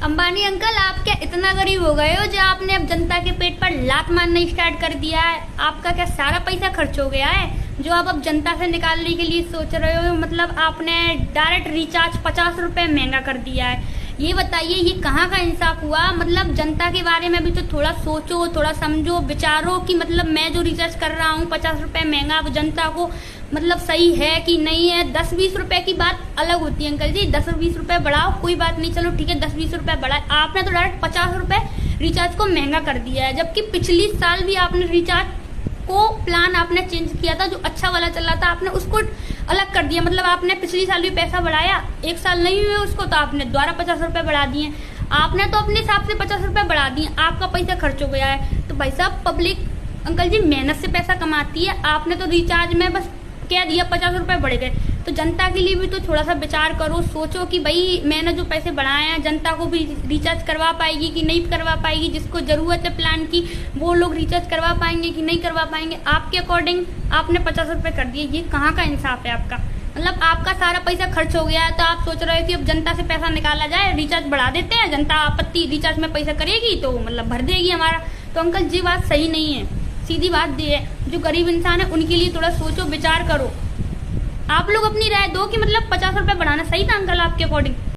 Ambani uncle, आप क्या इतना गरीब हो गए हो जो आपने अब जनता के पेट पर लात मारना स्टार्ट कर दिया है? आपका क्या सारा पैसा खर्च हो गया है जो आप अब जनता से निकालने के लिए सोच रहे हो? मतलब आपने डायरेक्ट रिचार्ज 50 रुपए महंगा कर दिया है। ये बताइए, ये कहाँ का इंसाफ हुआ? मतलब जनता के बारे में भी तो थोड़ा सोचो, थोड़ा समझो, विचारो कि मतलब मैं जो रिचार्ज कर रहा हूँ 50 रुपए महंगा, वो जनता को मतलब सही है कि नहीं है। 10-20 रुपए की बात अलग होती है अंकल जी, 10-20 रुपए बढ़ाओ कोई बात नहीं, चलो ठीक है 10-20 रुपए बढ़ाए। आपने तो डायरेक्ट 50 रुपए रिचार्ज को महंगा कर दिया है, जबकि पिछली साल भी आपने रिचार्ज को प्लान आपने चेंज किया था, जो अच्छा वाला चल रहा था आपने उसको अलग कर दिया। मतलब आपने पिछली साल भी पैसा बढ़ाया, एक साल नहीं हुए उसको तो आपने दोबारा 50 रुपए बढ़ा दिए। आपने तो अपने हिसाब से 50 रुपए बढ़ा दिए, आपका पैसा खर्च हो गया है। तो भाई साहब, पब्लिक अंकल जी मेहनत से पैसा कमाती है, आपने तो रिचार्ज में बस कह दिया 50 रुपए बढ़ गए। तो जनता के लिए भी तो थोड़ा सा विचार करो, सोचो कि भाई मैंने जो पैसे बढ़ाए हैं जनता को भी रिचार्ज करवा पाएगी कि नहीं करवा पाएगी। जिसको जरूरत है प्लान की वो लोग रिचार्ज करवा पाएंगे कि नहीं करवा पाएंगे। आपके अकॉर्डिंग आपने 50 रुपए कर दिए, ये कहाँ का इंसाफ है आपका? मतलब आपका सारा पैसा खर्च हो गया है तो आप सोच रहे हो कि अब जनता से पैसा निकाला जाए, रिचार्ज बढ़ा देते हैं, जनता आपत्ति रिचार्ज में पैसा करेगी तो मतलब भर देगी हमारा। तो अंकल जी बात सही नहीं है, सीधी बात ये है। जो गरीब इंसान है उनके लिए थोड़ा सोचो, विचार करो। आप लोग अपनी राय दो कि मतलब 50 रुपए बढ़ाना सही था अंकल आपके अकॉर्डिंग?